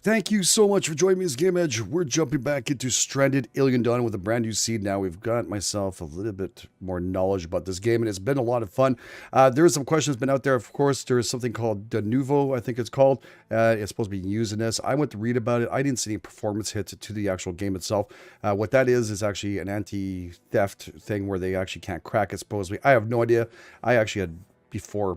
Thank you so much for joining me as GameEdged. We're jumping back into Stranded Alien Dawn with a brand new seed now. We've got myself a little bit more knowledge about this game, and it's been a lot of fun. There are some questions been out there. Of course, there is something called De Nouveau, I think it's called. It's supposed to be used in this. I went to read about it. I didn't see any performance hits to the actual game itself. What that is actually an anti-theft thing where they actually can't crack it, supposedly. I have no idea. I actually had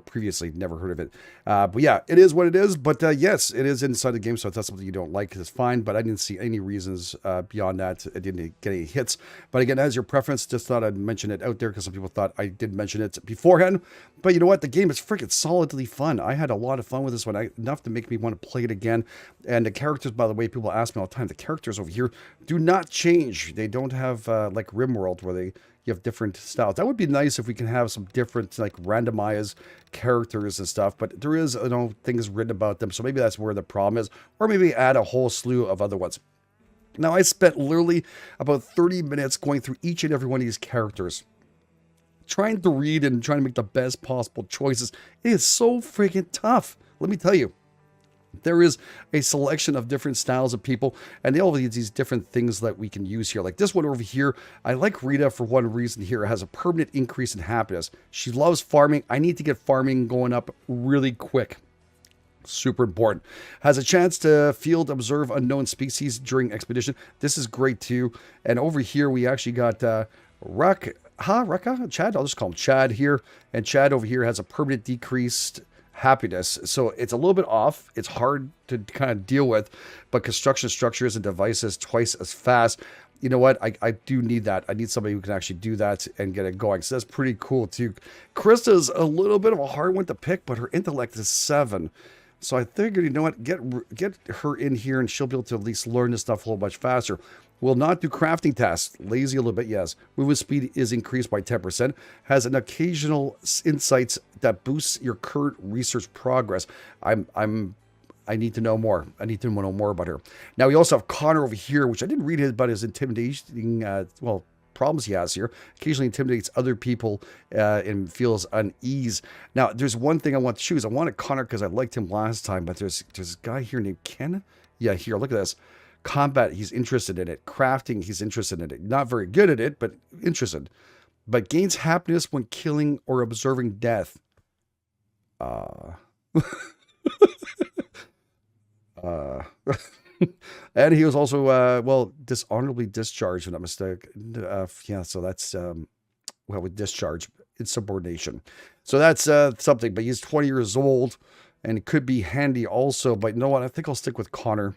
previously never heard of it, but yeah, it is what it is. But yes, it is inside the game, so if that's something you don't like, it's fine. But I didn't see any reasons beyond that. I didn't get any hits, but again, as your preference, just thought I'd mention it out there because some people thought I did mention it beforehand. But you know what, the game is freaking solidly fun. I had a lot of fun with this one, enough to make me want to play it again. And the characters, by the way, people ask me all the time, the characters over here do not change. They don't have like RimWorld where you have different styles. That would be nice if we can have some different, like, randomized characters and stuff. But there is, things written about them. So maybe that's where the problem is. Or maybe add a whole slew of other ones. Now, I spent literally about 30 minutes going through each and every one of these characters, trying to read and trying to make the best possible choices. It is so freaking tough. Let me tell you. There is a selection of different styles of people, and they all have these different things that we can use here. Like this one over here, I like Rita for one reason here. It has a permanent increase in happiness. She loves farming. I need to get farming going up really quick. Super important. Has a chance to field observe unknown species during expedition. This is great too. And over here, we actually got Rucka? Chad? I'll just call him Chad here. And Chad over here has a permanent decreased happiness. So it's a little bit off. It's hard to kind of deal with, but construction structures and devices twice as fast. You know what? I do need that. I need somebody who can actually do that and get it going. So that's pretty cool too. Krista's a little bit of a hard one to pick, but her intellect is 7. So I figured, you know what? Get her in here and she'll be able to at least learn this stuff a little much faster. Will not do crafting tasks. Lazy a little bit, yes. Movement speed is increased by 10%. Has an occasional insights that boosts your current research progress. I need to know more. I need to know more about her. Now, we also have Connor over here, which I didn't read about his intimidating, problems he has here. Occasionally intimidates other people and feels unease. Now, there's one thing I want to choose. I wanted Connor because I liked him last time, but there's a guy here named Ken. Yeah, here, look at this. Combat, he's interested in it. Crafting, he's interested in it. Not very good at it, but interested. But gains happiness when killing or observing death. And he was also, dishonorably discharged, if I'm not mistaken. Yeah, so that's, with discharge, insubordination. So that's something, but he's 20 years old, and it could be handy also, but you know what? I think I'll stick with Connor.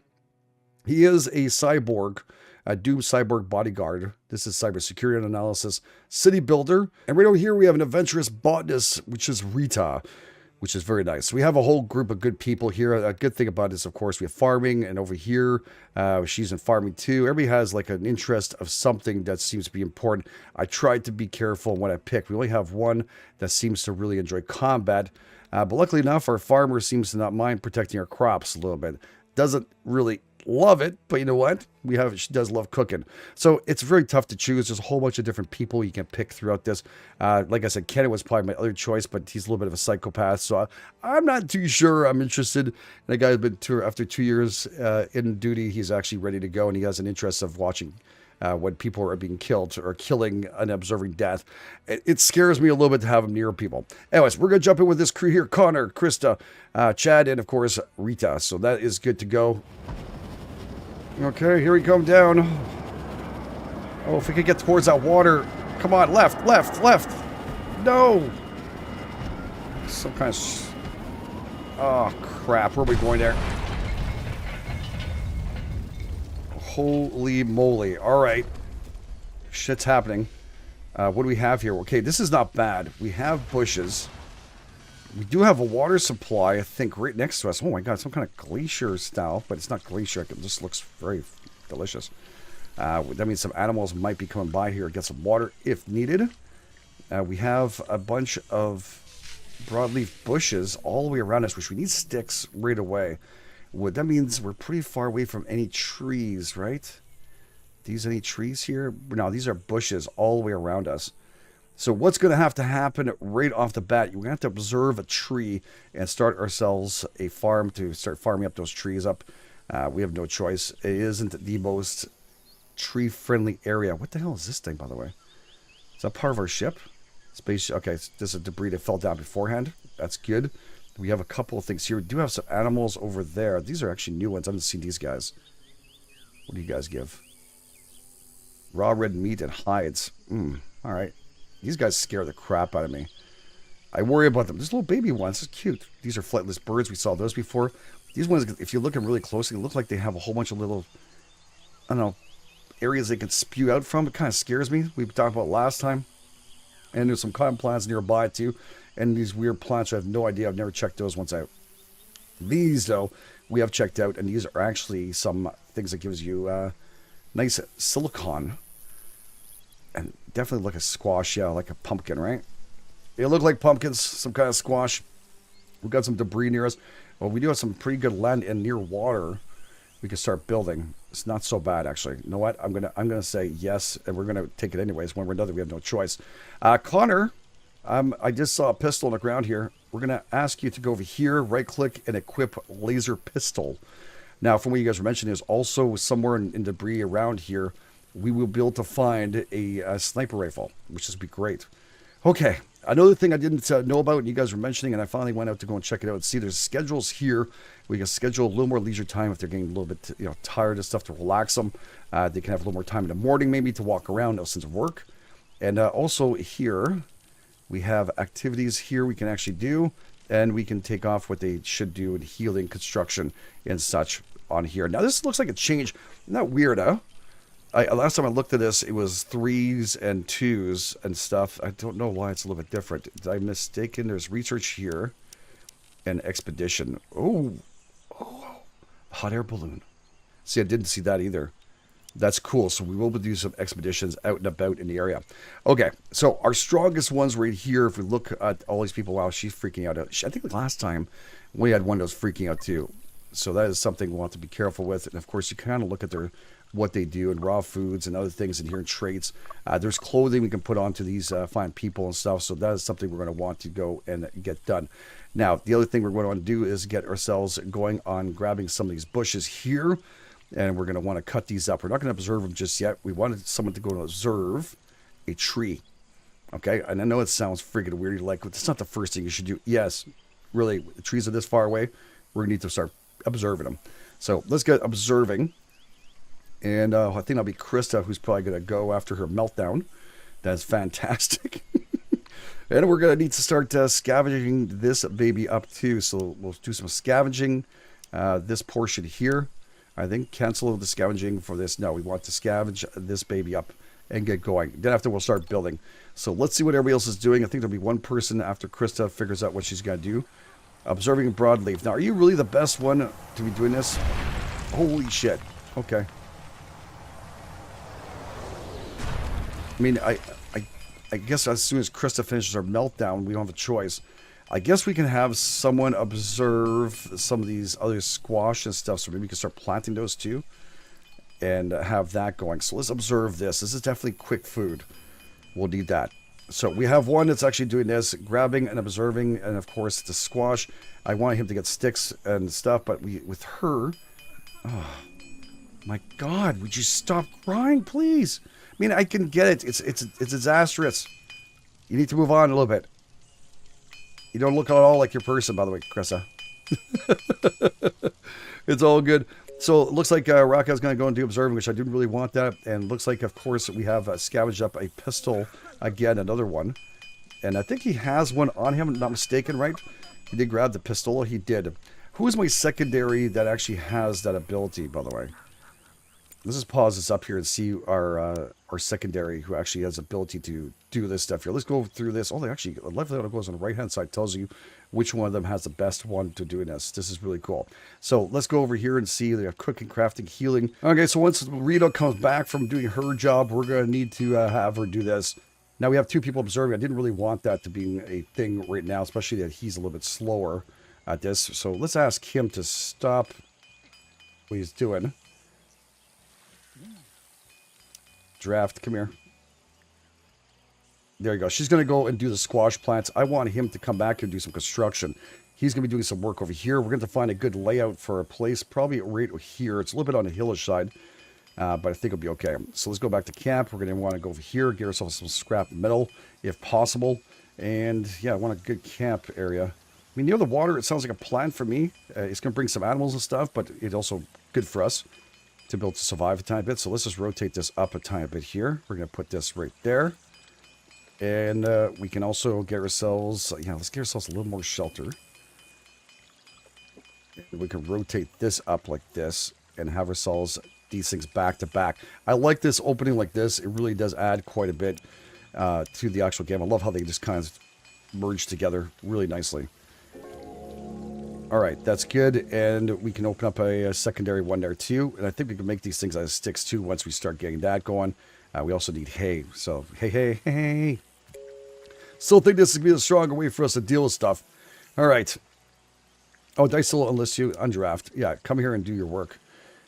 He is a cyborg, a Doom cyborg bodyguard. This is cybersecurity analysis, city builder. And right over here, we have an adventurous botanist, which is Rita, which is very nice. We have a whole group of good people here. A good thing about this, of course, we have farming, and over here, she's in farming too. Everybody has like an interest of something that seems to be important. I tried to be careful when I pick. We only have one that seems to really enjoy combat. But luckily enough, our farmer seems to not mind protecting our crops a little bit. Doesn't really love it, but you know what? She does love cooking. So it's very tough to choose. There's a whole bunch of different people you can pick throughout this. Like I said, Kenny was probably my other choice, but he's a little bit of a psychopath. So I'm not too sure I'm interested. And the guy's been after 2 years in duty, he's actually ready to go, and he has an interest of watching when people are being killed or killing and observing death. It scares me a little bit to have him near people. Anyways, we're going to jump in with this crew here. Connor, Krista, Chad, and of course, Rita. So that is good to go. Okay, here we come down. Oh, if we could get towards that water. Come on, left. No! Some kind of... Oh, crap. Where are we going there? Holy moly. All right. Shit's happening. What do we have here? Okay, this is not bad. We have bushes. We do have a water supply, I think, right next to us. Oh my god, some kind of glacier style, but it's not glacier. It just looks very delicious. That means some animals might be coming by here to get some water if needed. We have a bunch of broadleaf bushes all the way around us, which we need sticks right away. That means we're pretty far away from any trees, right? These any trees here? No, these are bushes all the way around us. So what's going to have to happen right off the bat, we're going to have to observe a tree and start ourselves a farm to start farming up those trees up. We have no choice. It isn't the most tree-friendly area. What the hell is this thing, by the way? Is that part of our ship? Space. Okay, this is debris that fell down beforehand. That's good. We have a couple of things here. We do have some animals over there. These are actually new ones. I haven't seen these guys. What do you guys give? Raw red meat and hides. All right. These guys scare the crap out of me. I worry about them. There's little baby ones. It's cute. These are flightless birds. We saw those before. These ones, if you look at them really closely, they look like they have a whole bunch of little, I don't know, areas they can spew out from. It kind of scares me. We talked about last time. And there's some cotton plants nearby too. And these weird plants, I have no idea. I've never checked those ones out. These, though, we have checked out. And these are actually some things that gives you nice silicon. And definitely look like a squash, yeah, like a pumpkin, right? They look like pumpkins, some kind of squash. We've got some debris near us. Well, we do have some pretty good land and near water. We can start building. It's not so bad, actually. You know what? I'm gonna say yes, and we're gonna take it anyways. One way or another, we have no choice. Connor, I just saw a pistol on the ground here. We're gonna ask you to go over here, right-click, and equip laser pistol. Now, from what you guys were mentioning, there's also somewhere in debris around here, we will be able to find a sniper rifle, which would be great. Okay, another thing I didn't know about, and you guys were mentioning, and I finally went out to go and check it out and see. There's schedules here. We can schedule a little more leisure time if they're getting a little bit, tired of stuff, to relax them. They can have a little more time in the morning, maybe, to walk around, no sense of work. And also here, we have activities here we can actually do, and we can take off what they should do in healing, construction, and such on here. Now, this looks like a change. Isn't that weird, huh? Last time I looked at this, it was 3s and 2s and stuff. I don't know why it's a little bit different. Did I mistaken? There's research here and expedition. Oh, hot air balloon. See, I didn't see that either. That's cool. So we will do some expeditions out and about in the area. Okay, so our strongest ones right here, if we look at all these people, wow, she's freaking out. I think last time we had one that was freaking out too. So that is something we'll have to be careful with. And of course, you kind of look at what they do and raw foods and other things in here and traits. There's clothing we can put onto these fine people and stuff. So that is something we're going to want to go and get done. Now, the other thing we're going to want to do is get ourselves going on grabbing some of these bushes here. And we're going to want to cut these up. We're not going to observe them just yet. We wanted someone to go and observe a tree. Okay? And I know it sounds freaking weird. You're like, that's not the first thing you should do. Yes, really, the trees are this far away. We're going to need to start observing them. So let's get observing. And I think that'll be Krista, who's probably going to go after her meltdown. That's fantastic. And we're going to need to start scavenging this baby up too. So we'll do some scavenging. This portion here. I think cancel the scavenging for this. No, we want to scavenge this baby up and get going. Then after we'll start building. So let's see what everybody else is doing. I think there'll be one person after Krista figures out what she's going to do. Observing broadleaf. Now, are you really the best one to be doing this? Holy shit. Okay. I mean, I guess as soon as Krista finishes her meltdown, we don't have a choice. I guess we can have someone observe some of these other squash and stuff, so maybe we can start planting those too and have that going. So let's observe this. This is definitely quick food. We'll need that. So we have one that's actually doing this, grabbing and observing, and of course the squash. I want him to get sticks and stuff, but with her, oh my God, would you stop crying, please? I mean, I can get it. It's disastrous. You need to move on a little bit. You don't look at all like your person, by the way, Krista. It's all good. So it looks like Raka's going to go and do observing, which I didn't really want that. And it looks like, of course, we have scavenged up a pistol. Again, another one. And I think he has one on him, not mistaken, right? He did grab the pistol. He did. Who is my secondary that actually has that ability, by the way? Let's just pause this up here and see our secondary who actually has ability to do this stuff here. Let's go through this. Oh, they actually, left that goes on the right-hand side, tells you which one of them has the best one to doing this. This is really cool. So let's go over here and see. They have cooking, crafting, healing. Okay, so once Rita comes back from doing her job, we're going to need to have her do this. Now we have two people observing. I didn't really want that to be a thing right now, especially that he's a little bit slower at this. So let's ask him to stop what he's doing. Draft, come here. There you go. She's going to go and do the squash plants. I want him to come back and do some construction. He's going to be doing some work over here. We're going to find a good layout for a place, probably right here. It's a little bit on the hillish side, but I think it'll be okay. So let's go back to camp. We're going to want to go over here, get ourselves some scrap metal if possible. And yeah, I want a good camp area. I mean, near the water, it sounds like a plan for me. It's going to bring some animals and stuff, but it's also good for us to be able to survive a tiny bit. So let's just rotate this up a tiny bit here. We're going to put this right there. And we can also get ourselves, let's get ourselves a little more shelter. We can rotate this up like this and have ourselves these things back to back. I like this opening like this. It really does add quite a bit to the actual game. I love how they just kind of merge together really nicely. All right, that's good. And we can open up a secondary one there too. And I think we can make these things as sticks too once we start getting that going. We also need hay. So, hey. Still think this would be a stronger way for us to deal with stuff. All right. Oh, did I still enlist you? Undraft. Yeah, come here and do your work.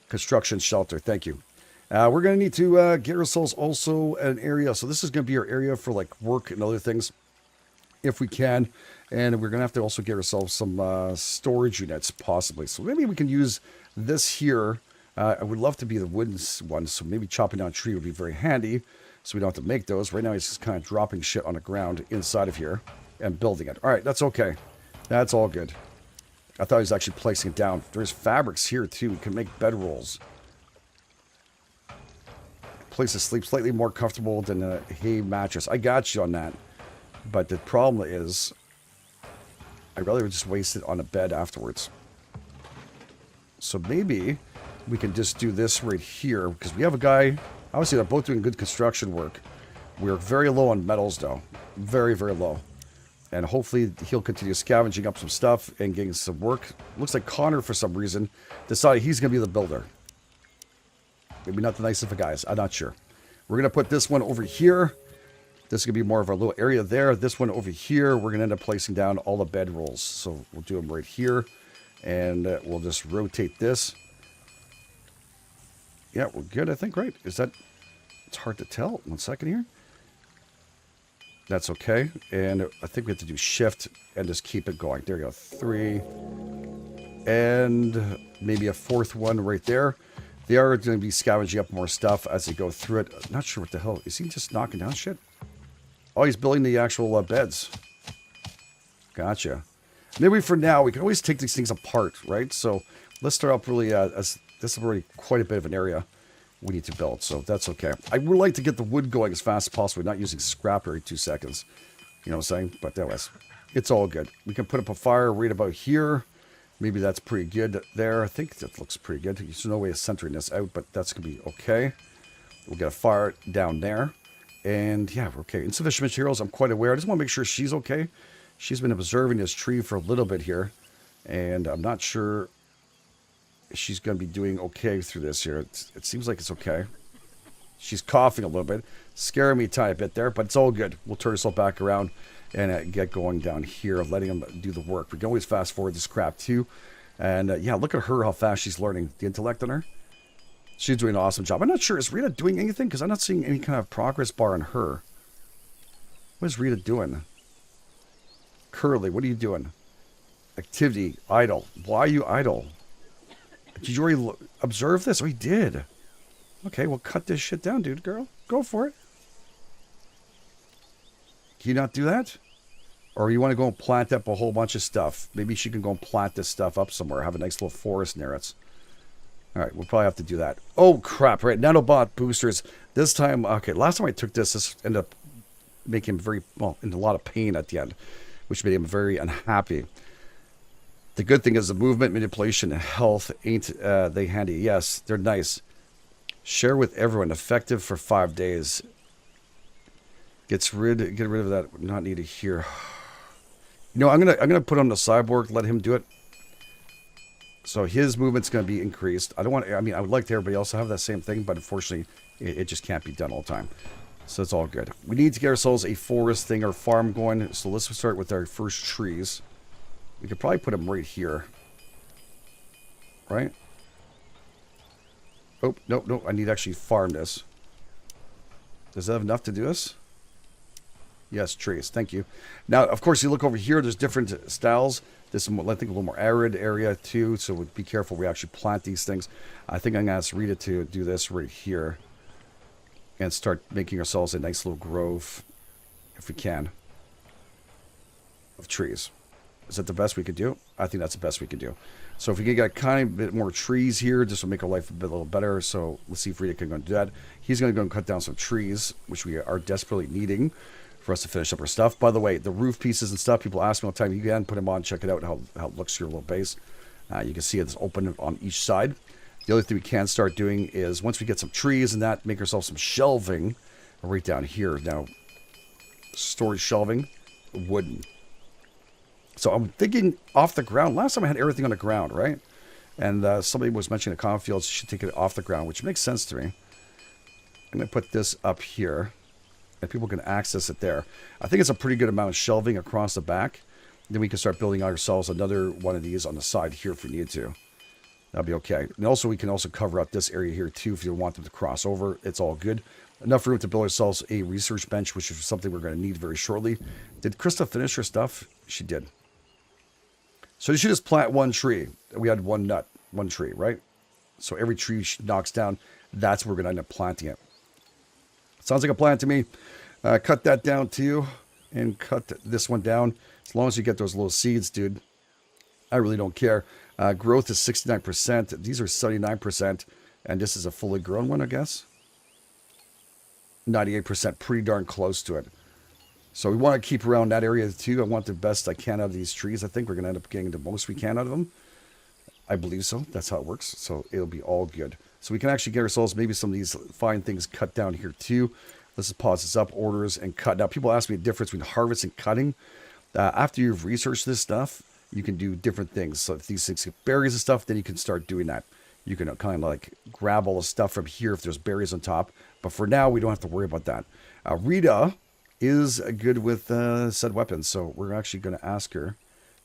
Construction shelter. Thank you. We're going to need to get ourselves also an area. So this is going to be our area for like work and other things, if we can. And we're going to have to also get ourselves some storage units, possibly. So maybe we can use this here. I would love to be the wooden one, so maybe chopping down a tree would be very handy, so we don't have to make those. Right now, he's just kind of dropping shit on the ground inside of here and building it. All right, that's okay. That's all good. I thought he was actually placing it down. There's fabrics here, too. We can make bedrolls. Place to sleep slightly more comfortable than a hay mattress. I got you on that. But the problem is, I'd rather just waste it on a bed afterwards. So maybe we can just do this right here, because we have a guy. Obviously, they're both doing good construction work. We're very low on metals, though. Very, very low. And hopefully, he'll continue scavenging up some stuff and getting some work. Looks like Connor, for some reason, decided he's going to be the builder. Maybe not the nicest of guys. I'm not sure. We're going to put this one over here. This is going to be more of our little area there. This one over here, we're going to end up placing down all the bedrolls. So we'll do them right here. And we'll just rotate this. Yeah, we're good, I think, right? Is that... It's hard to tell. 1 second here. That's okay. And I think we have to do shift and just keep it going. There you go. 3. And maybe a 4th one right there. They are going to be scavenging up more stuff as they go through it. I'm not sure what the hell. Is he just knocking down shit? Oh, he's building the actual beds. Gotcha. Maybe for now, we can always take these things apart, right? So let's start up really, as this is already quite a bit of an area we need to build, so that's okay. I would like to get the wood going as fast as possible, not using scrap every 2 seconds. You know what I'm saying? But that was, it's all good. We can put up a fire right about here. Maybe that's pretty good there. I think that looks pretty good. There's no way of centering this out, but that's going to be okay. We'll get a fire down there. And yeah, we're okay. Insufficient materials, I'm quite aware. I just want to make sure she's okay. She's been observing this tree for a little bit here. And I'm not sure she's going to be doing okay through this here. It seems like it's okay. She's coughing a little bit. Scaring me a tiny bit there, but it's all good. We'll turn ourselves back around and get going down here, letting them do the work. We can always fast forward this crap too. And yeah, look at her, how fast she's learning. The intellect on her. She's doing an awesome job. I'm not sure. Is Rita doing anything? Because I'm not seeing any kind of progress bar on her. What is Rita doing? Curly, what are you doing? Activity, idle. Why are you idle? Did you already observe this? Oh, he did. Okay, well, cut this shit down, dude, girl. Go for it. Can you not do that? Or you want to go and plant up a whole bunch of stuff? Maybe she can go and plant this stuff up somewhere. Have a nice little forest near it. All right, we'll probably have to do that. Oh, crap. Right, nanobot boosters. This time, okay, last time I took this ended up making him very, well, in a lot of pain at the end, which made him very unhappy. The good thing is the movement, manipulation, and health ain't they handy. Yes, they're nice. Share with everyone. Effective for 5 days. Get rid of that. Not needed here. You know, I'm gonna put on the cyborg. Let him do it. So his movement's gonna be increased. I don't want. I mean, I would like to everybody else to have that same thing, but unfortunately, it just can't be done all the time. So it's all good. We need to get ourselves a forest thing or farm going. So let's start with our first trees. We could probably put them right here. Right? Oh, no. I need to actually farm this. Does that have enough to do this? Yes, trees. Thank you. Now, of course, you look over here. There's different styles. This is, I think, a little more arid area too, so be careful we actually plant these things. I think I'm going to ask Rita to do this right here and start making ourselves a nice little grove, if we can, of trees. Is that the best we could do? I think that's the best we could do. So if we can get kind of a bit more trees here, this will make our life a little better. So let's see if Rita can go and do that. He's going to go and cut down some trees, which we are desperately needing for us to finish up our stuff. By the way, the roof pieces and stuff, people ask me all the time, you can put them on, check it out, how it looks to your little base. You can see it's open on each side. The other thing we can start doing is once we get some trees and that, make ourselves some shelving right down here. Now, storage shelving, wooden. So I'm thinking off the ground. Last time I had everything on the ground, right? And somebody was mentioning the cornfields should take it off the ground, which makes sense to me. I'm going to put this up here, and people can access it there. I think it's a pretty good amount of shelving across the back. Then we can start building ourselves another one of these on the side here if we need to. That'll be okay. And also, we can also cover up this area here too if you want them to cross over. It's all good. Enough room to build ourselves a research bench, which is something we're going to need very shortly. Did Krista finish her stuff? She did. So you should just plant one tree. We had one tree, right? So every tree she knocks down, that's where we're going to end up planting it. Sounds like a plan to me. Cut that down too, and cut this one down. As long as you get those little seeds, dude, I really don't care. Growth is 69%. These are 79%, and this is a fully grown one, I guess. 98%, pretty darn close to it. So we want to keep around that area too. I want the best I can out of these trees. I think we're going to end up getting the most we can out of them. I believe so. That's how it works. So it'll be all good. So we can actually get ourselves maybe some of these fine things cut down here too. Let's just pause this up, orders and cut. Now people ask me the difference between harvest and cutting. After you've researched this stuff, you can do different things. So if these things get berries and stuff, then you can start doing that. You can kind of like grab all the stuff from here if there's berries on top. But for now, we don't have to worry about that. Rita is good with said weapons, so we're actually going to ask her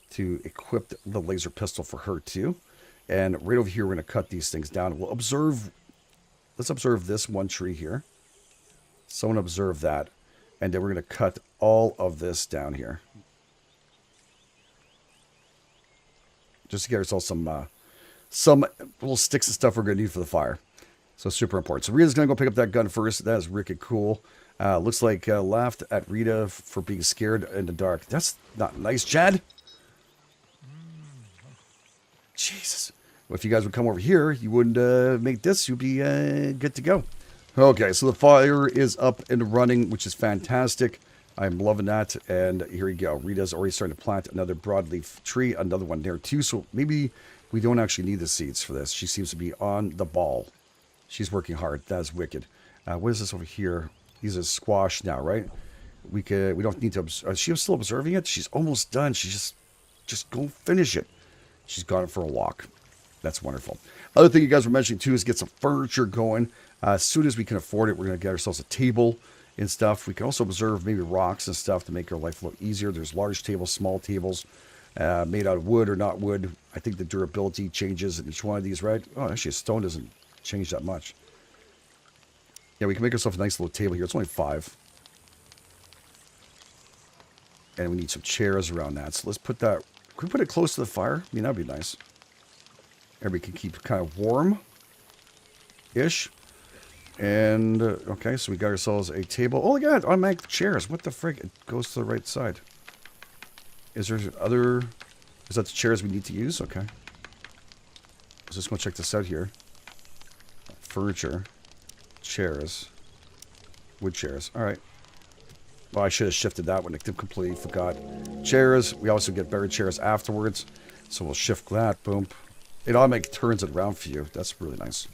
to equip the laser pistol for her too. And right over here, we're going to cut these things down. We'll observe. Let's observe this one tree here. Someone observe that, and then we're going to cut all of this down here, just to get ourselves some little sticks and stuff we're going to need for the fire. So super important. So Rita's going to go pick up that gun first. That is wicked cool. Looks like laughed at Rita for being scared in the dark. That's not nice, Chad. Jesus. Well, if you guys would come over here, you wouldn't make this. You'd be good to go. Okay, so the fire is up and running, which is fantastic. I'm loving that. And here we go. Rita's already starting to plant another broadleaf tree, another one there too. So maybe we don't actually need the seeds for this. She seems to be on the ball. She's working hard. That is wicked. What is this over here? These are squash now, right? We don't need to. Is she still observing it? She's almost done. She's just go finish it. She's gone for a walk. That's wonderful. Other thing you guys were mentioning too is get some furniture going. As soon as we can afford it, we're going to get ourselves a table and stuff. We can also observe maybe rocks and stuff to make our life a little easier. There's large tables, small tables, made out of wood or not wood. I think the durability changes in each one of these, right? Oh, actually, a stone doesn't change that much. Yeah, we can make ourselves a nice little table here. It's only 5. And we need some chairs around that. So let's put that. Can we put it close to the fire? I mean, that'd be nice. Everybody can keep kind of warm-ish. And, okay, so we got ourselves a table. Oh, my God, automatic chairs. What the frick? It goes to the right side. Is there other... Is that the chairs we need to use? Okay. Let's just go check this out here. Furniture. Chairs. Wood chairs. All right. Well, I should have shifted that one. I completely forgot. Chairs. We also get better chairs afterwards. So we'll shift that. Boom. It automatically turns it around for you. That's really nice.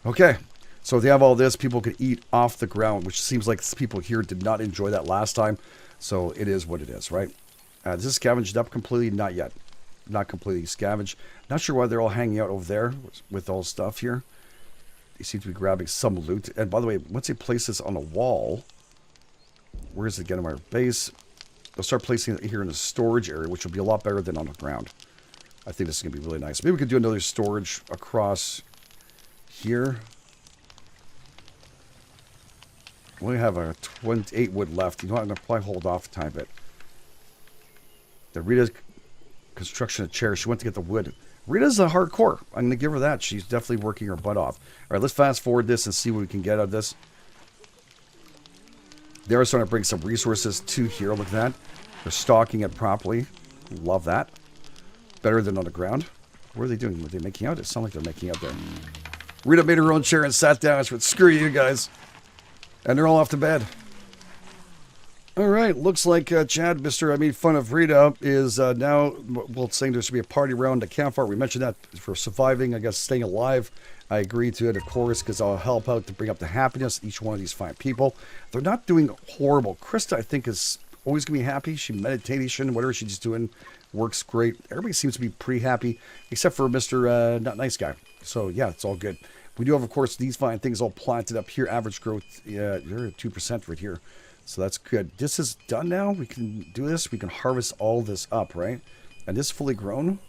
Okay. So if they have all this, people can eat off the ground, which seems like people here did not enjoy that last time. So it is what it is, right? Is this scavenged up completely? Not yet. Not completely scavenged. Not sure why they're all hanging out over there with all stuff here. They seem to be grabbing some loot. And by the way, once they place this on a wall, where is it getting our base? They'll start placing it here in the storage area, which will be a lot better than on the ground. I think this is going to be really nice. Maybe we could do another storage across here. We only have a 28 wood left. You know what? I'm going to probably hold off a tiny bit. The Rita's Construction of chair. She went to get the wood. Rita's a hardcore. I'm going to give her that. She's definitely working her butt off. All right, let's fast forward this and see what we can get out of this. They're starting to bring some resources to here. Look at that. They're stocking it properly. Love that. Better than on the ground. What are they doing? Are they making out? It sounds like they're making out there. Rita made her own chair and sat down. She went, screw you guys. And they're all off to bed. All right, looks like Chad, I made fun of Rita, is now, well, saying there should be a party around the campfire. We mentioned that for surviving, I guess, staying alive. I agree to it, of course, because I'll help out to bring up the happiness of each one of these fine people. They're not doing horrible. Krista, I think, is always going to be happy. She meditation, whatever she's doing, works great. Everybody seems to be pretty happy, except for Mr. Not Nice Guy. So, yeah, it's all good. We do have, of course, these fine things all planted up here. Average growth, yeah, you're at 2% right here. So that's good. This is done now. We can do this. We can harvest all this up, right? And this is fully grown.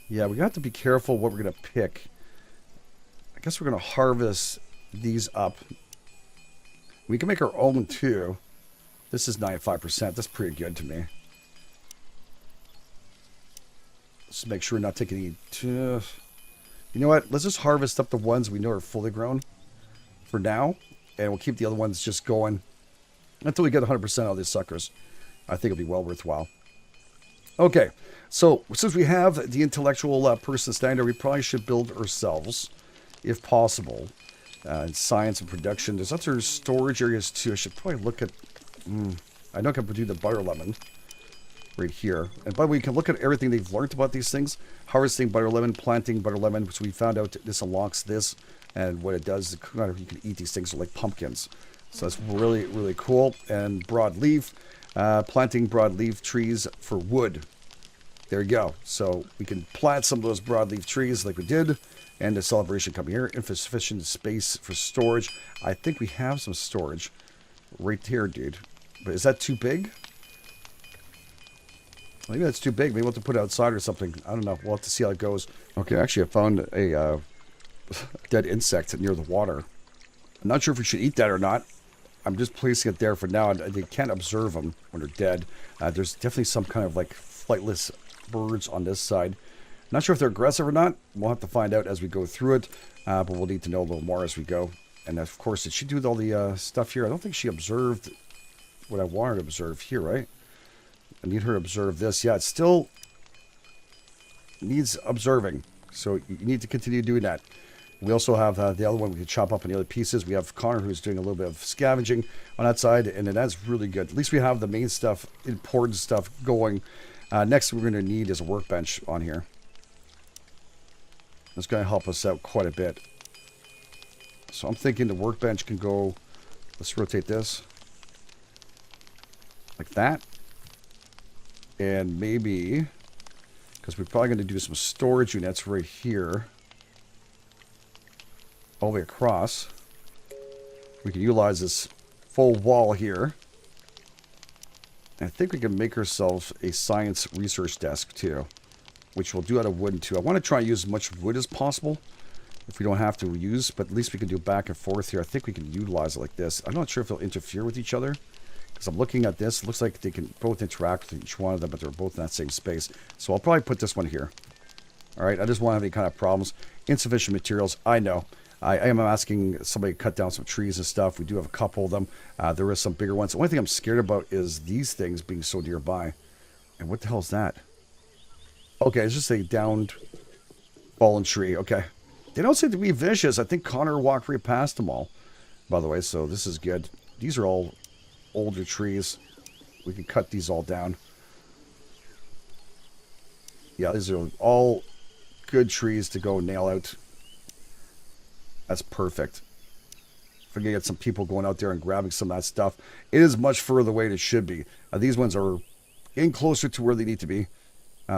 Yeah, we got to be careful what we're going to pick. I guess we're going to harvest these up. We can make our own too. This is 95%. That's pretty good to me. Let's make sure we're not taking any... You know what? Let's just harvest up the ones we know are fully grown for now. And we'll keep the other ones just going until we get 100% of these suckers. I think it'll be well worthwhile. Okay, so since we have the intellectual person standard, we probably should build ourselves, if possible. Science and production. There's other storage areas too. I should probably look at... I know I can do the butter lemon right here. And by the way, you can look at everything they've learned about these things. Harvesting butter lemon, planting butter lemon, which we found out this unlocks this. And what it does, you can eat these things like pumpkins. So that's really, really cool. And broadleaf, planting broadleaf trees for wood. There you go. So we can plant some of those broadleaf trees like we did. And the celebration coming here. Insufficient space for storage. I think we have some storage right here, dude. But is that too big? Maybe that's too big. Maybe we'll have to put it outside or something. I don't know. We'll have to see how it goes. Okay, actually I found a dead insect near the water. I'm not sure if we should eat that or not. I'm just placing it there for now. They can't observe them when they're dead. There's definitely some kind of like flightless birds on this side. Not sure if they're aggressive or not. We'll have to find out as we go through it. But we'll need to know a little more as we go. And of course, did she do all the stuff here? I don't think she observed what I wanted to observe here, right? I need her to observe this. Yeah, it still needs observing. So you need to continue doing that. We also have the other one we can chop up in the other pieces. We have Connor who's doing a little bit of scavenging on that side, and that's really good. At least we have the main stuff, important stuff going. Next we're going to need is a workbench on here. That's going to help us out quite a bit. So I'm thinking the workbench can go, let's rotate this, like that. And maybe, because we're probably going to do some storage units right here. All the way across. We can utilize this full wall here. And I think we can make ourselves a science research desk too, which we'll do out of wood too. I want to try and use as much wood as possible if we don't have to use, but at least we can do back and forth here. I think we can utilize it like this. I'm not sure if they'll interfere with each other because I'm looking at this. It looks like they can both interact with each one of them, but they're both in that same space. So I'll probably put this one here. All right, I just won't have any kind of problems. Insufficient materials, I know. I am asking somebody to cut down some trees and stuff. We do have a couple of them. There is some bigger ones. The only thing I'm scared about is these things being so nearby. And what the hell is that? Okay, it's just a downed, fallen tree. Okay. They don't seem to be vicious. I think Connor walked right past them all, by the way, so this is good. These are all older trees. We can cut these all down. Yeah, these are all good trees to go nail out. That's perfect. If we can get some people going out there and grabbing some of that stuff. It is much further away than it should be. These ones are in closer to where they need to be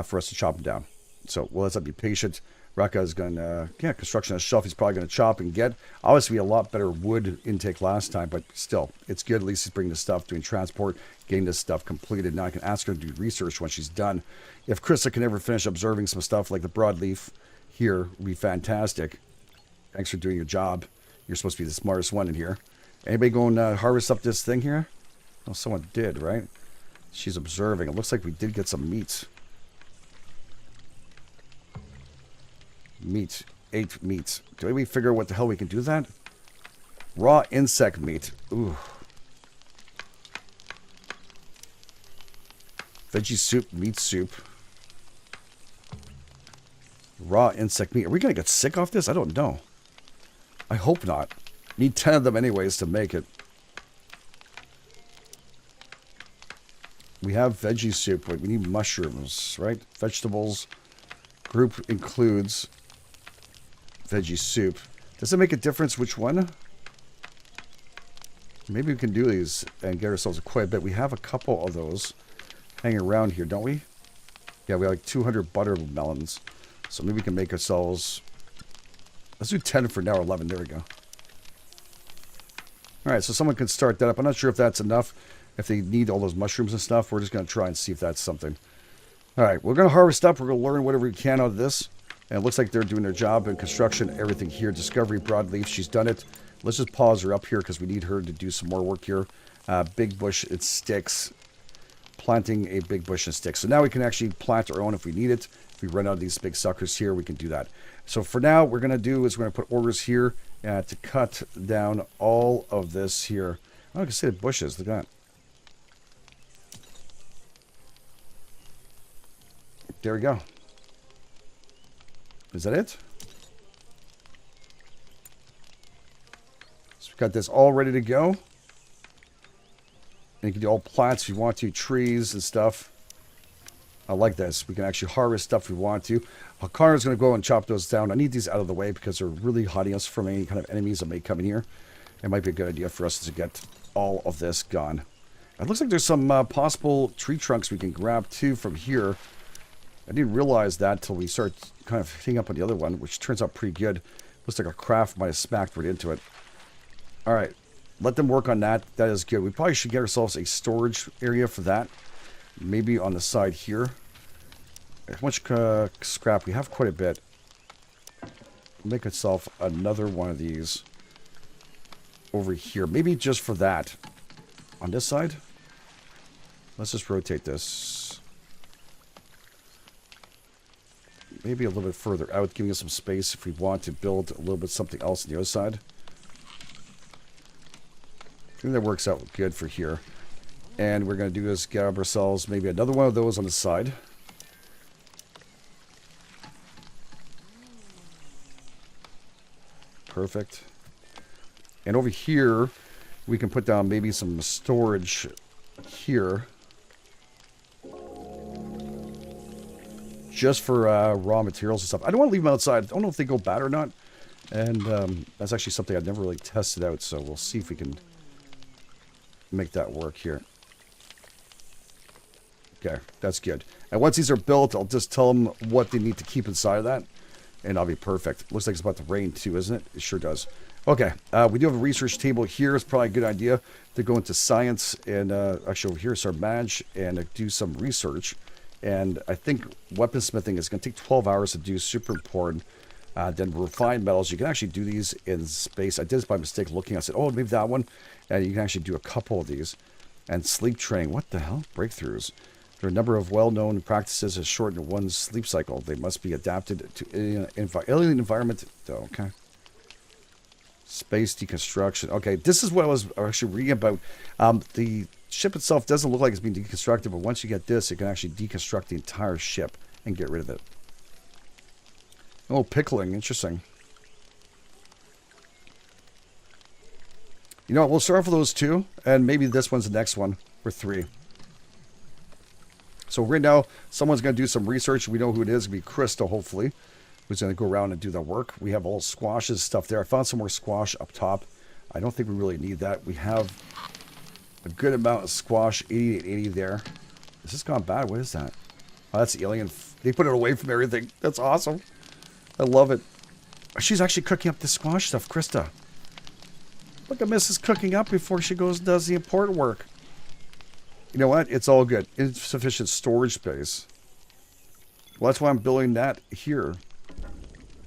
for us to chop them down. So we'll have to be patient. Rekka is going to, construction on a shelf. He's probably going to chop and get. Obviously, a lot better wood intake last time, but still, it's good. At least he's bringing the stuff, doing transport, getting this stuff completed. Now I can ask her to do research when she's done. If Krista can ever finish observing some stuff like the broadleaf here, would be fantastic. Thanks for doing your job. You're supposed to be the smartest one in here. Anybody going to harvest up this thing here? Oh, someone did, right? She's observing. It looks like we did get some meat. Meat. 8 meats. Do we figure out what the hell we can do with that? Raw insect meat. Ooh. Veggie soup, meat soup. Raw insect meat. Are we going to get sick off this? I don't know. I hope not. Need 10 of them anyways to make it. We have veggie soup, but we need mushrooms, right? Vegetables. Group includes veggie soup. Does it make a difference which one? Maybe we can do these and get ourselves quite a bit. We have a couple of those hanging around here, don't we? Yeah, we have like 200 buttermelons. So maybe we can make ourselves... Let's do 10 for now, 11. There we go. Alright, so someone can start that up. I'm not sure if that's enough. If they need all those mushrooms and stuff, we're just going to try and see if that's something. Alright, we're going to harvest up. We're going to learn whatever we can out of this. And it looks like they're doing their job in construction, everything here. Discovery, broadleaf, she's done it. Let's just pause her up here because we need her to do some more work here. Big bush, it sticks. Planting a big bush and sticks. So now we can actually plant our own if we need it. If we run out of these big suckers here, we can do that. So for now, what we're going to do is we're going to put orders here to cut down all of this here. Oh, I can see the bushes. Look at that. There we go. Is that it? So we've got this all ready to go. And you can do all plants if you want to, trees and stuff. I like this. We can actually harvest stuff if we want to. Connor's going to go and chop those down. I need these out of the way because they're really hiding us from any kind of enemies that may come in here. It might be a good idea for us to get all of this gone. It looks like there's some possible tree trunks we can grab too from here. I didn't realize that till we start kind of hitting up on the other one, which turns out pretty good. Looks like our craft might have smacked right into it. All right. Let them work on that. That is good. We probably should get ourselves a storage area for that. Maybe on the side here. How much scrap? We have quite a bit. Make itself another one of these over here. Maybe just for that. On this side. Let's just rotate this. Maybe a little bit further out, giving us some space if we want to build a little bit something else on the other side. I think that works out good for here. And we're going to do is grab ourselves maybe another one of those on the side. Perfect. And over here, we can put down maybe some storage here. Just for raw materials and stuff. I don't want to leave them outside. I don't know if they go bad or not. And that's actually something I've never really tested out. So we'll see if we can make that work here. Okay, that's good. And once these are built, I'll just tell them what they need to keep inside of that. And I'll be perfect. Looks like it's about to rain too, isn't it? It sure does. Okay, we do have a research table here. It's probably a good idea to go into science. And actually over here is our badge and do some research. And I think weaponsmithing is going to take 12 hours to do. Super important. Then refined metals. You can actually do these in space. I did this by mistake looking. I said, oh, maybe that one. And you can actually do a couple of these. And sleep training. What the hell? Breakthroughs. There are a number of well-known practices that shorten one's sleep cycle. They must be adapted to alien environment. Okay. Space deconstruction. Okay, this is what I was actually reading about. The ship itself doesn't look like it's being deconstructed, but once you get this, it can actually deconstruct the entire ship and get rid of it. Oh, pickling. Interesting. You know what? We'll start off with those two, and maybe this one's the next one, or 3. So right now, someone's going to do some research. We know who it is. It'll be Krista, hopefully, who's going to go around and do the work. We have all squashes stuff there. I found some more squash up top. I don't think we really need that. We have a good amount of squash, 88, 80 there. Is this gone bad? What is that? Oh, that's the alien. They put it away from everything. That's awesome. I love it. She's actually cooking up the squash stuff, Krista. Look at Mrs. cooking up before she goes and does the important work. You know what? It's all good. Insufficient storage space. Well, that's why I'm building that here.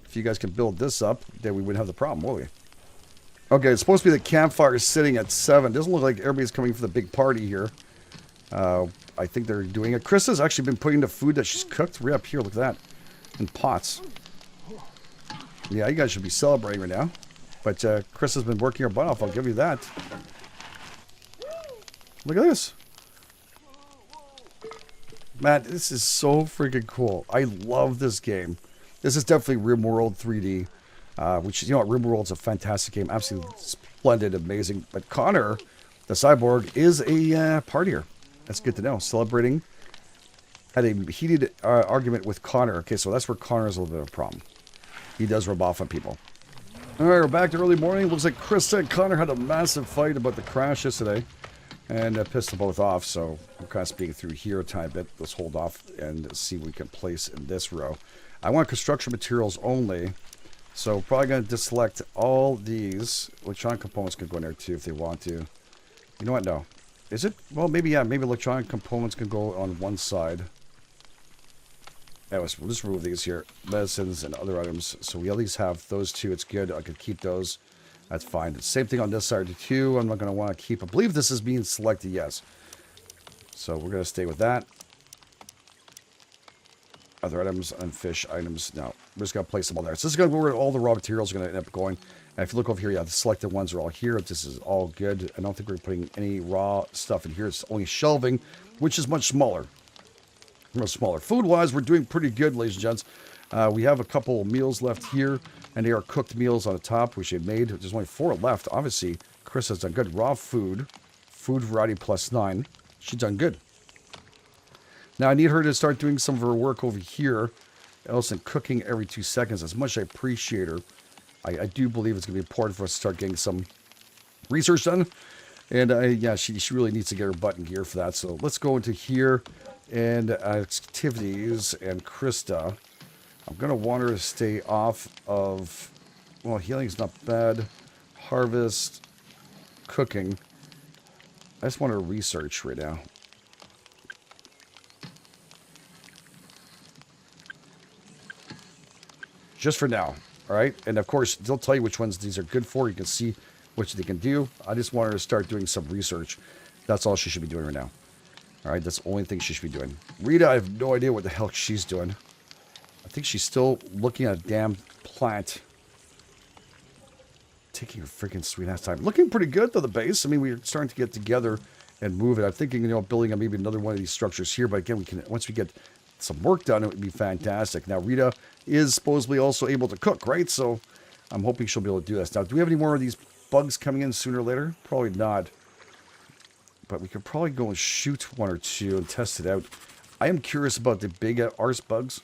If you guys can build this up, then we wouldn't have the problem, will we? Okay, it's supposed to be the campfire sitting at 7. Doesn't look like everybody's coming for the big party here. I think they're doing it. Krista's actually been putting the food that she's cooked right up here. Look at that. In pots. Yeah, you guys should be celebrating right now. But Chris has been working her butt off. I'll give you that. Look at this. Man, this is so freaking cool. I love this game. This is definitely RimWorld 3D. Which, you know what, RimWorld's a fantastic game. Absolutely splendid, amazing. But Connor, the cyborg, is a partier. That's good to know. Celebrating. Had a heated argument with Connor. Okay, so that's where Connor's a little bit of a problem. He does rub off on people. All right, we're back to early morning. Looks like Chris and Connor had a massive fight about the crash yesterday. And pissed them both off, so I'm kind of speaking through here a tiny bit. Let's hold off and see what we can place in this row. I want construction materials only. So probably going to deselect all these. Electronic components can go in there too if they want to. You know what? No. Is it? Well, maybe, yeah. Maybe electronic components can go on one side. Anyways, we'll just remove these here. Medicines and other items. So we at least have those two. It's good. I could keep those. That's fine. Same thing on this side too. I'm not going to want to keep. I believe this is being selected, yes. So we're going to stay with that. Other items, unfish items. No, we're just going to place them all there. So this is going to go where all the raw materials are going to end up going. And if you look over here, yeah, the selected ones are all here. This is all good. I don't think we're putting any raw stuff in here. It's only shelving, which is much smaller. Much smaller. Food-wise, we're doing pretty good, ladies and gents. We have a couple meals left here, and they are cooked meals on the top, which they made. There's only 4 left. Obviously, Chris has done good. Raw food. Food variety +9. She's done good. Now, I need her to start doing some of her work over here. Else than cooking every 2 seconds. As much as I appreciate her, I do believe it's going to be important for us to start getting some research done. And, yeah, she really needs to get her butt in gear for that. So let's go into here and activities and Krista. I'm going to want her to stay off of, well, healing's not bad. Harvest, cooking. I just want her to research right now. Just for now, all right? And, of course, they'll tell you which ones these are good for. You can see which they can do. I just want her to start doing some research. That's all she should be doing right now. All right, that's the only thing she should be doing. Rita, I have no idea what the hell she's doing. I think she's still looking at a damn plant. Taking her freaking sweet ass time. Looking pretty good, though, the base. I mean, we're starting to get together and move it. I'm thinking, you know, building on maybe another one of these structures here. But again, we can, once we get some work done, it would be fantastic. Now, Rita is supposedly also able to cook, right? So I'm hoping she'll be able to do this. Now, do we have any more of these bugs coming in sooner or later? Probably not. But we could probably go and shoot 1 or 2 and test it out. I am curious about the big arse bugs.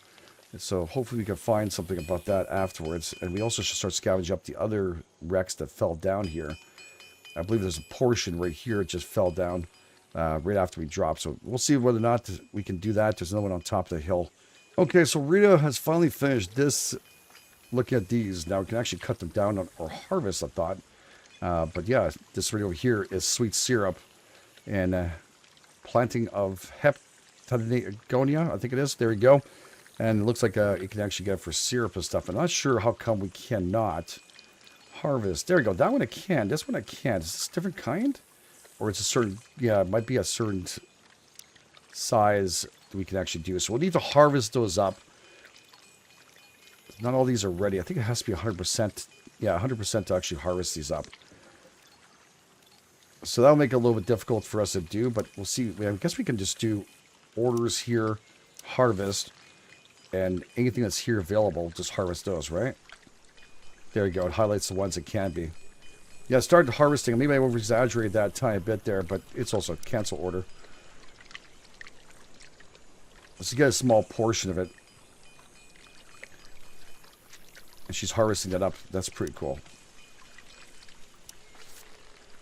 And so hopefully we can find something about that afterwards. And we also should start scavenging up the other wrecks that fell down here. I believe there's a portion right here that just fell down right after we dropped. So we'll see whether or not we can do that. There's another one on top of the hill. Okay, so Rita has finally finished this. Look at these. Now we can actually cut them down or harvest, I thought. But yeah, this right over here is sweet syrup. And planting of heptagonia, I think it is. There we go. And it looks like you can actually get it for syrup and stuff. I'm not sure how come we cannot harvest. There we go. That one I can. This one I can't. Is this a different kind? Or it's a certain, yeah, it might be a certain size that we can actually do. So we'll need to harvest those up. Not all these are ready. I think it has to be 100%. Yeah, 100% to actually harvest these up. So that'll make it a little bit difficult for us to do, but we'll see. I guess we can just do orders here, harvest, and anything that's here available, just harvest those, right? There you go. It highlights the ones that can be. Yeah, started harvesting. Maybe I over-exaggerated that tiny bit there, but it's also a cancel order. Let's get a small portion of it. And she's harvesting that up. That's pretty cool.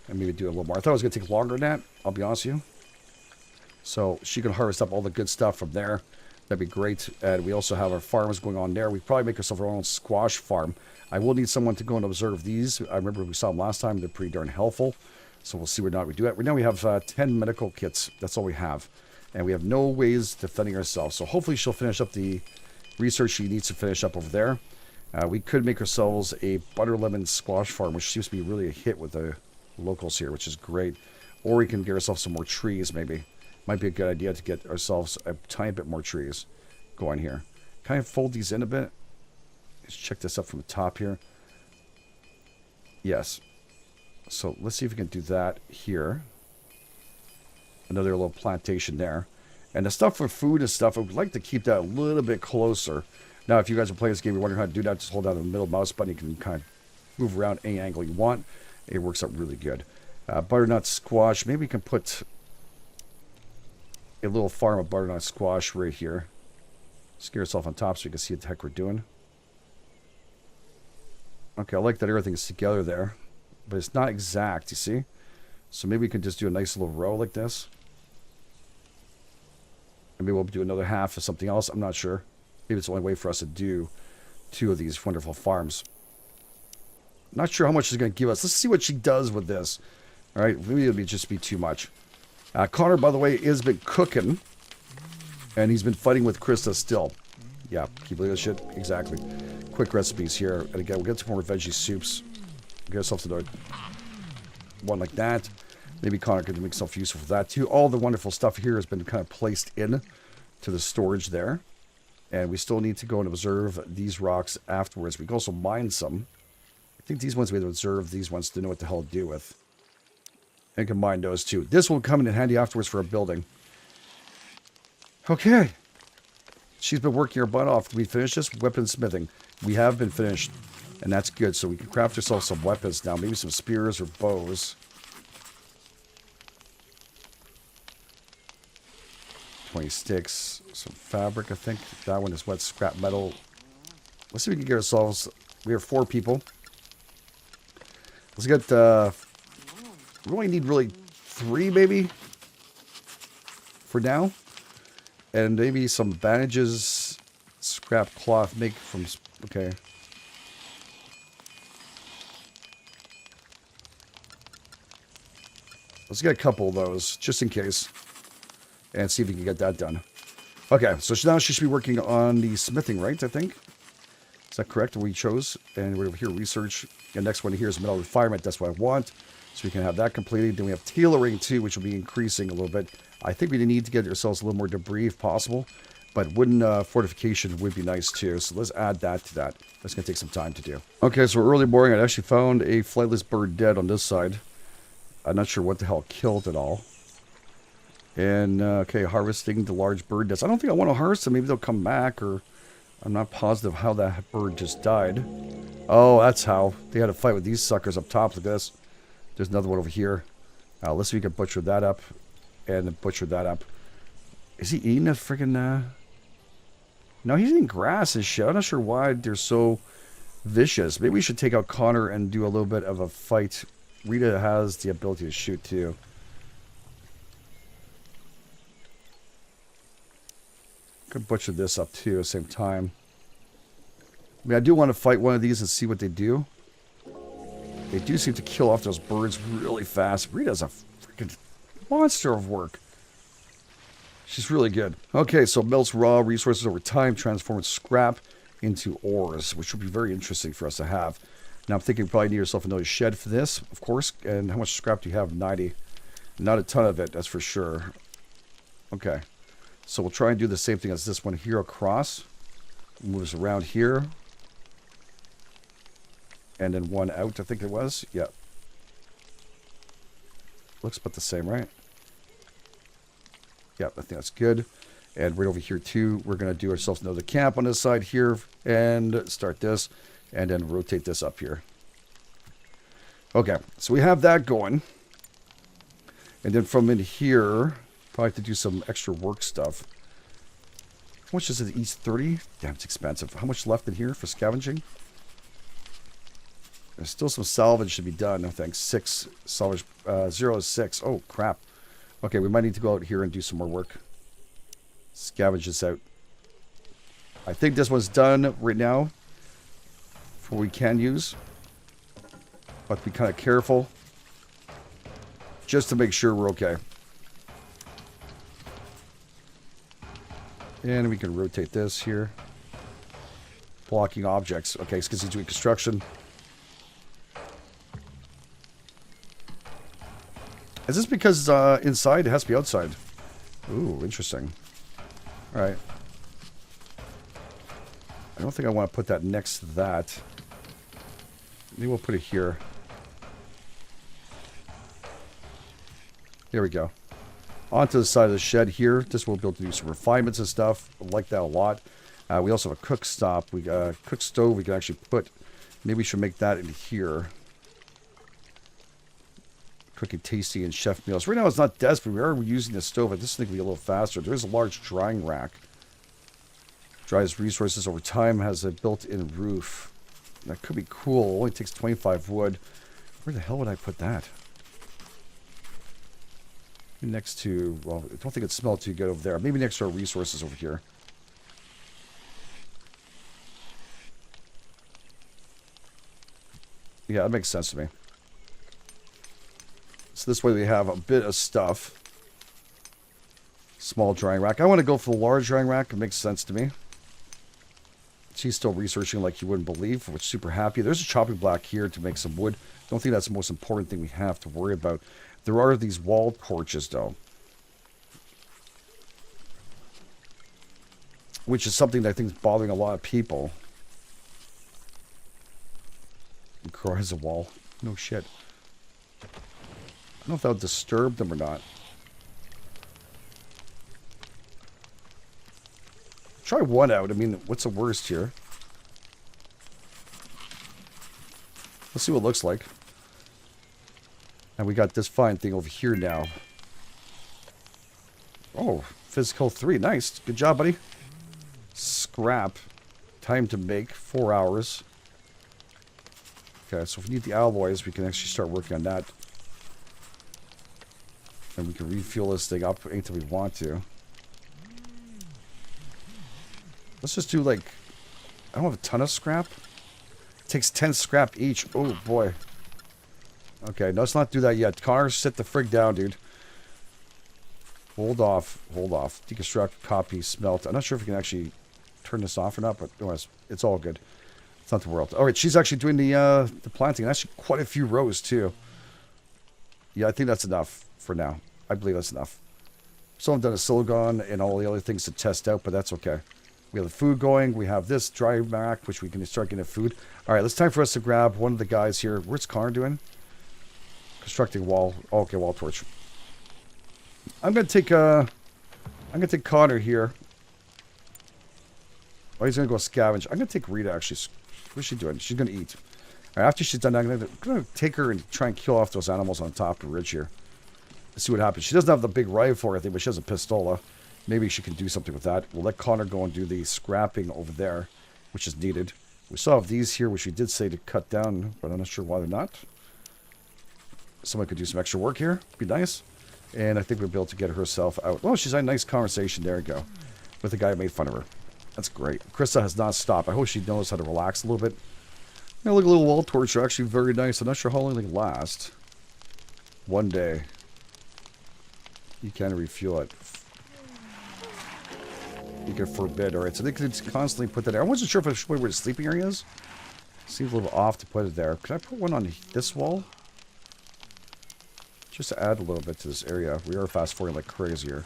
And maybe do a little more. I thought it was going to take longer than that, I'll be honest with you. So she can harvest up all the good stuff from there. That'd be great. And we also have our farms going on there. We probably make ourselves our own squash farm. I will need someone to go and observe these. I remember we saw them last time. They're pretty darn helpful. So we'll see whether or not we do it. Right now we have 10 medical kits. That's all we have. And we have no ways to defending ourselves. So hopefully she'll finish up the research she needs to finish up over there. We could make ourselves a butter lemon squash farm, which seems to be really a hit with the locals here, which is great. Or we can get ourselves some more trees, maybe. Might be a good idea to get ourselves a tiny bit more trees going here. Kind of fold these in a bit. Let's check this up from the top here. Yes. So let's see if we can do that here. Another little plantation there. And the stuff for food and stuff, I would like to keep that a little bit closer. Now, if you guys are playing this game, you're wondering how to do that, just hold down the middle mouse button. You can kind of move around any angle you want. It works out really good. Butternut squash. Maybe we can put a little farm of butternut squash right here. Just get yourself on top so you can see what the heck we're doing. Okay, I like that everything's together there. But it's not exact, you see? So maybe we can just do a nice little row like this. And maybe we'll do another half of something else. I'm not sure. Maybe it's the only way for us to do 2 of these wonderful farms. Not sure how much she's going to give us. Let's see what she does with this. All right, maybe it'll just be too much. Connor, by the way, has been cooking. And he's been fighting with Krista still. Yeah, can you believe this shit? Exactly. Quick recipes here. And again, we'll get some more veggie soups. Get ourselves another one like that. Maybe Connor could make himself useful for that too. All the wonderful stuff here has been kind of placed in to the storage there. And we still need to go and observe these rocks afterwards. We can also mine some. I think these ones we have to observe these ones to know what the hell to do with. And combine those two. This will come in handy afterwards for a building. Okay. She's been working her butt off. We finished this weaponsmithing. We have been finished. And that's good. So we can craft ourselves some weapons now. Maybe some spears or bows. 20 sticks. Some fabric, I think. That one is what? Scrap metal. Let's see if we can get ourselves... We have 4 people. Let's get... we only need really 3, maybe. For now. And maybe some bandages. Scrap cloth. Make from... Okay. Let's get a couple of those, just in case. And see if we can get that done. Okay, so now she should be working on the smithing, right, I think? Is that correct? We chose. And we're over here, research. And next one here is metal refinement. That's what I want. So we can have that completed. Then we have tailoring, too, which will be increasing a little bit. I think we need to get ourselves a little more debris, if possible. But wooden fortification would be nice, too. So let's add that to that. That's going to take some time to do. Okay, so early morning, I actually found a flightless bird dead on this side. I'm not sure what the hell killed it all. And, okay, harvesting the large bird nest. I don't think I want to harvest them. Maybe they'll come back, or I'm not positive how that bird just died. Oh, that's how. They had a fight with these suckers up top like this. There's another one over here. Let's see if we can butcher that up. And then butcher that up. Is he eating a freaking, No, he's eating grass and shit. I'm not sure why they're so vicious. Maybe we should take out Connor and do a little bit of a fight. Rita has the ability to shoot, too. Could butcher this up, too, at the same time. I mean, I do want to fight one of these and see what they do. They do seem to kill off those birds really fast. Rita's a freaking monster of work. She's really good. Okay, so melts raw resources over time, transforms scrap into ores, which would be very interesting for us to have. Now, I'm thinking you probably need yourself another shed for this, of course. And how much scrap do you have? 90. Not a ton of it, that's for sure. Okay. So we'll try and do the same thing as this one here across. Moves around here. And then one out, I think it was. Yep. Looks about the same, right? Yep, I think that's good. And right over here, too, we're going to do ourselves another camp on this side here. And start this. And then rotate this up here. Okay, so we have that going. And then from in here, probably have to do some extra work stuff. How much is it each? 30? Damn, it's expensive. How much left in here for scavenging? There's still some salvage to be done, I think. 6 salvage. 0 is 6. Oh, crap. Okay, we might need to go out here and do some more work. Scavenge this out. I think this one's done right now. For what we can use. But be kind of careful. Just to make sure we're okay. And we can rotate this here. Blocking objects. Okay, it's because he's doing construction. Is this because inside? It has to be outside. Ooh, interesting. Alright. I don't think I want to put that next to that. Maybe we'll put it here. There we go. Onto the side of the shed here. This will be able to do some refinements and stuff. I like that a lot. We also have a cook stop. We got a cook stove we can actually put. Maybe we should make that in here. Cooking tasty and chef meals. Right now it's not desperate. We are using the stove. I just think we a little faster. There is a large drying rack. Dries resources over time. Has a built-in roof. That could be cool. Only takes 25 wood. Where the hell would I put that? Next to, well, I don't think it smelled too good over there. Maybe next to our resources over here. Yeah, that makes sense to me. So this way we have a bit of stuff. Small drying rack. I want to go for the large drying rack. It makes sense to me. She's still researching like you wouldn't believe, which is super happy. There's a chopping block here to make some wood. Don't think that's the most important thing we have to worry about. There are these wall torches, though. Which is something that I think is bothering a lot of people. Crow has a wall. No shit. I don't know if that would disturb them or not. Try one out. I mean, what's the worst here? Let's see what it looks like. And we got this fine thing over here now. Oh, physical 3. Nice. Good job, buddy. Scrap. Time to make. 4 hours. Okay, so if we need the alloys, we can actually start working on that. And we can refuel this thing up anytime we want to. Let's just do like... I don't have a ton of scrap. It takes 10 scrap each. Oh, boy. Okay, let's not do that yet. Connor, sit the frig down, dude. Hold off. Hold off. Deconstruct, copy, smelt. I'm not sure if we can actually turn this off or not, but it's all good. It's not the world. All right, she's actually doing the planting. And actually, quite a few rows, too. Yeah, I think that's enough for now. I believe that's enough. Still haven't done a silicon and all the other things to test out, but that's okay. We have the food going. We have this dry rack, which we can start getting food. All right, it's time for us to grab one of the guys here. Where's Connor doing? Constructing wall. Oh, okay, wall torch. I'm gonna take Connor here. Oh, he's gonna go scavenge. I'm gonna take Rita actually. What's she doing? She's gonna eat. All right, after she's done that, I'm gonna take her and try and kill off those animals on top of the ridge here. Let's see what happens. She doesn't have the big rifle or anything, but she has a pistola. Maybe she can do something with that. We'll let Connor go and do the scrapping over there, which is needed. We still have these here, which we did say to cut down, but I'm not sure why they're not. Someone could do some extra work here. Be nice. And I think we'll be able to get herself out. Oh, she's had a nice conversation. There we go. With the guy who made fun of her. That's great. Krista has not stopped. I hope she knows how to relax a little bit. Yeah, look, a little wall torch. They're actually very nice. I'm not sure how long they last. One day. You can refuel it. You can forbid. Alright, so they could constantly put that there. I wasn't sure if I should put where the sleeping area is. Seems a little off to put it there. Can I put one on this wall? Just to add a little bit to this area. We are fast forwarding like crazy here.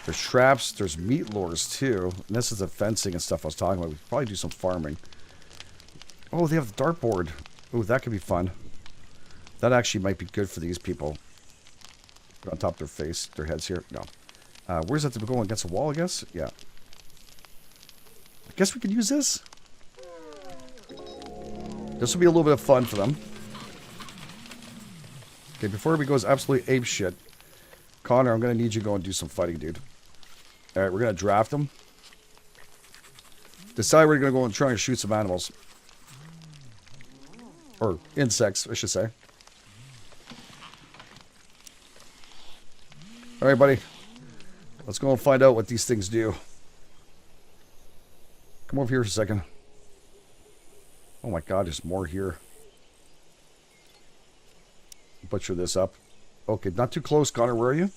There's traps. There's meat lures too. And this is the fencing and stuff I was talking about. We could probably do some farming. Oh, they have the dartboard. Oh, that could be fun. That actually might be good for these people. Put on top of their face, their heads here. No. Where's that to go against a wall, I guess? Yeah. I guess we could use this. This will be a little bit of fun for them. Okay, before we goes absolutely ape shit, Connor, I'm going to need you to go and do some fighting, dude. Alright, we're going to draft them. Decide we're going to go and try and shoot some animals. Or insects, I should say. Alright, buddy. Let's go and find out what these things do. Come over here for a second. Oh my god, there's more here. Butcher this up. Okay, not too close, Connor. Where are you?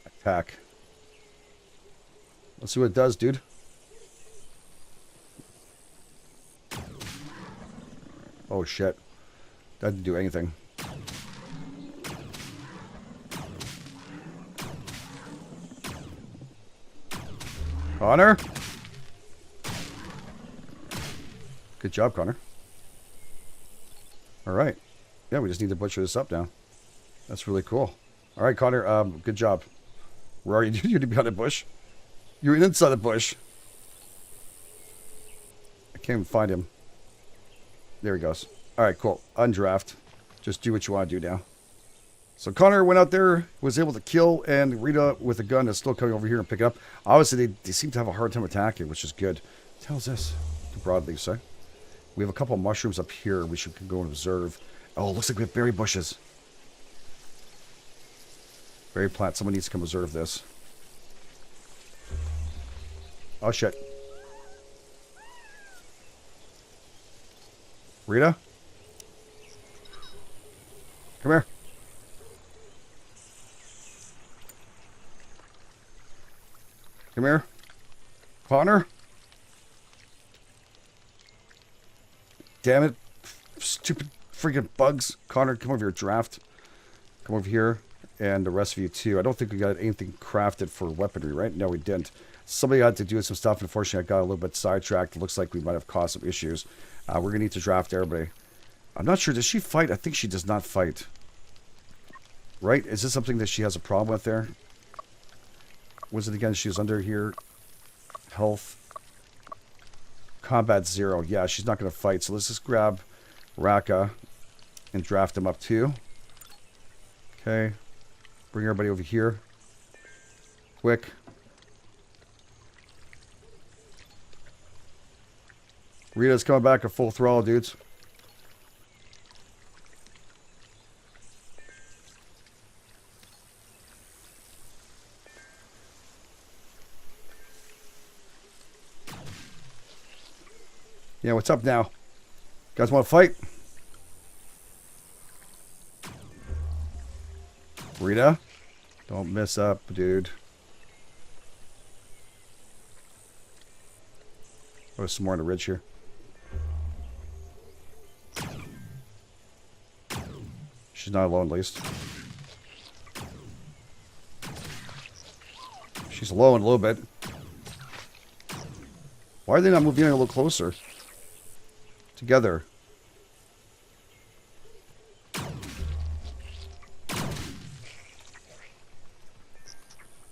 Attack. Let's see what it does, dude. Oh shit. That didn't do anything. Connor. Good job, Connor. All right. Yeah, we just need to butcher this up now. That's really cool. All right, Connor. Good job. Where are you? You're behind the bush. You're inside the bush. I can't even find him. There he goes. All right, cool. Undraft. Just do what you want to do now. So Connor went out there, was able to kill, and Rita with a gun is still coming over here and pick it up. Obviously, they seem to have a hard time attacking, which is good. What the hell is this? The broadleaf, sorry. We have a couple of mushrooms up here we should go and observe. Oh, it looks like we have berry bushes. Berry plant. Someone needs to come observe this. Oh, shit. Rita? Come here. Come here. Connor? Damn it. Stupid freaking bugs. Connor, come over here. Draft. Come over here. And the rest of you too. I don't think we got anything crafted for weaponry, right? No, we didn't. Somebody had to do some stuff. Unfortunately, I got a little bit sidetracked. It looks like we might have caused some issues. We're going to need to draft everybody. I'm not sure. Does she fight? I think she does not fight. Right? Is this something that she has a problem with there? Was it again? She was under here. Health. Combat 0. Yeah, she's not going to fight. So let's just grab Raka and draft him up too. Okay. Bring everybody over here. Quick. Rita's coming back at full throttle, dudes. Yeah, what's up now? Guys want to fight? Rita? Don't mess up, dude. There's some more on the ridge here. She's not alone, at least. She's alone a little bit. Why are they not moving in a little closer? Together.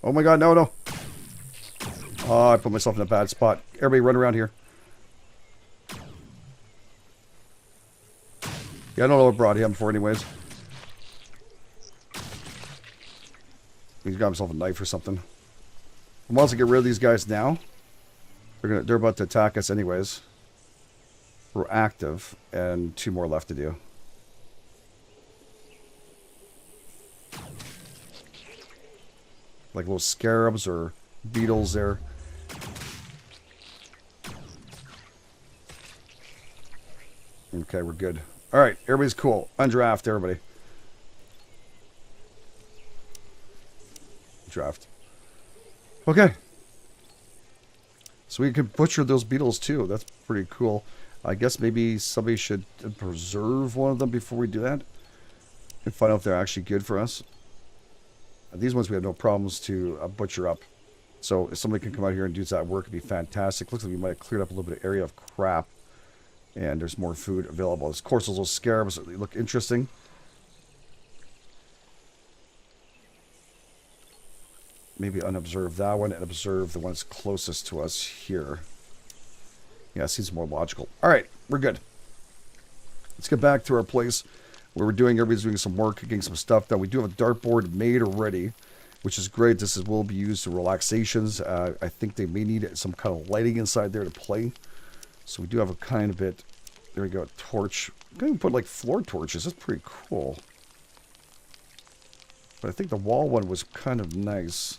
Oh my god, no, no. Oh, I put myself in a bad spot. Everybody run around here. Yeah, I don't know what brought him for anyways. He's got himself a knife or something. I want to get rid of these guys now. They're about to attack us anyways. We're active, and 2 more left to do. Like little scarabs or beetles there. Okay, we're good. All right, everybody's cool. Undraft, everybody. Draft. Okay. So we can butcher those beetles too. That's pretty cool. I guess maybe somebody should preserve one of them before we do that. And find out if they're actually good for us. These ones we have no problems to butcher up. So if somebody can come out here and do that work, it'd be fantastic. Looks like we might have cleared up a little bit of area of crap. And there's more food available. Of course, those little scarabs, they look interesting. Maybe unobserve that one and observe the one that's closest to us here. Yeah, it seems more logical. All right, we're good. Let's get back to our place where everybody's doing some work, getting some stuff done. We do have a dartboard made already, which is great. This will be used for relaxations. I think they may need some kind of lighting inside there to play. So we do have a kind of bit. There we go, torch. I'm going to put like floor torches. That's pretty cool. But I think the wall one was kind of nice.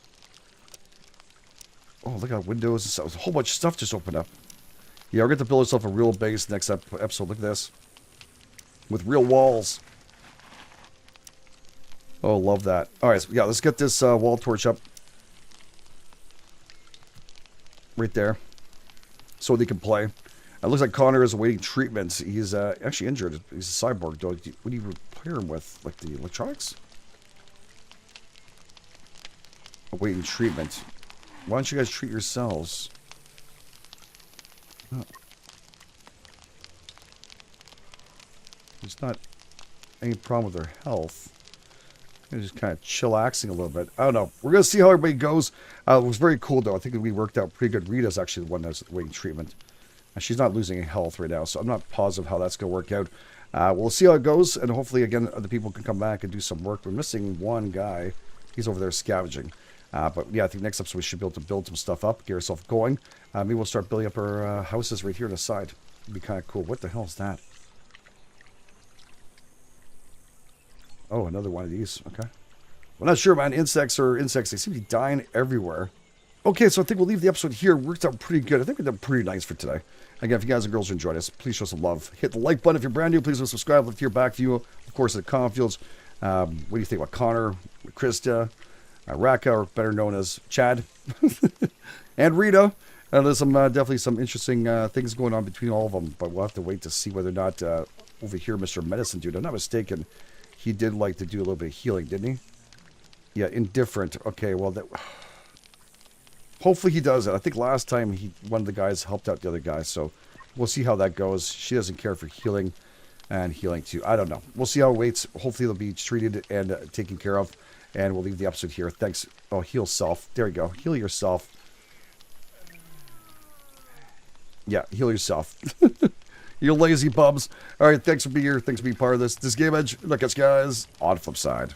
Oh, look at windows and stuff. A whole bunch of stuff just opened up. Yeah, we're going to build ourselves a real base next episode. Look at this. With real walls. Oh, love that. All right, so yeah, let's get this wall torch up. Right there. So they can play. It looks like Connor is awaiting treatment. He's actually injured. He's a cyborg. What do you repair him with? Like the electronics? Awaiting treatment. Why don't you guys treat yourselves? Oh. There's not any problem with their health. They're just kind of chillaxing a little bit. I don't know. We're going to see how everybody goes. It was very cool, though. I think we worked out pretty good. Rita's actually the one that's waiting treatment. And she's not losing any health right now, so I'm not positive how that's going to work out. We'll see how it goes, and hopefully, again, other people can come back and do some work. We're missing one guy. He's over there scavenging. But, yeah, I think next episode we should be able to build some stuff up, get ourselves going. Maybe we'll start building up our houses right here on the side. It'd be kind of cool. What the hell is that? Oh, another one of these. Okay. I'm not sure, man. Insects are insects. They seem to be dying everywhere. Okay, so I think we'll leave the episode here. Worked out pretty good. I think we did pretty nice for today. Again, if you guys and girls enjoyed us, please show some love. Hit the like button if you're brand new. Please subscribe. Let's hear back from you. Of course, at comment fields. What do you think about Connor, Krista, Raka, or better known as Chad, and Rita? There's some definitely some interesting things going on between all of them, but we'll have to wait to see whether or not over here, Mr. Medicine Dude, I'm not mistaken, he did like to do a little bit of healing, didn't he? Yeah, indifferent. Okay, well, that hopefully he does it. I think last time one of the guys helped out the other guy, so we'll see how that goes. She doesn't care for healing and healing too. I don't know. We'll see how it waits. Hopefully they'll be treated and taken care of, and we'll leave the episode here. Thanks. Oh, heal self. There you go. Heal yourself. Yeah, heal yourself. You lazy bums. All right, thanks for being here. Thanks for being part of this. This Game Edge. Look, us guys on the flip side.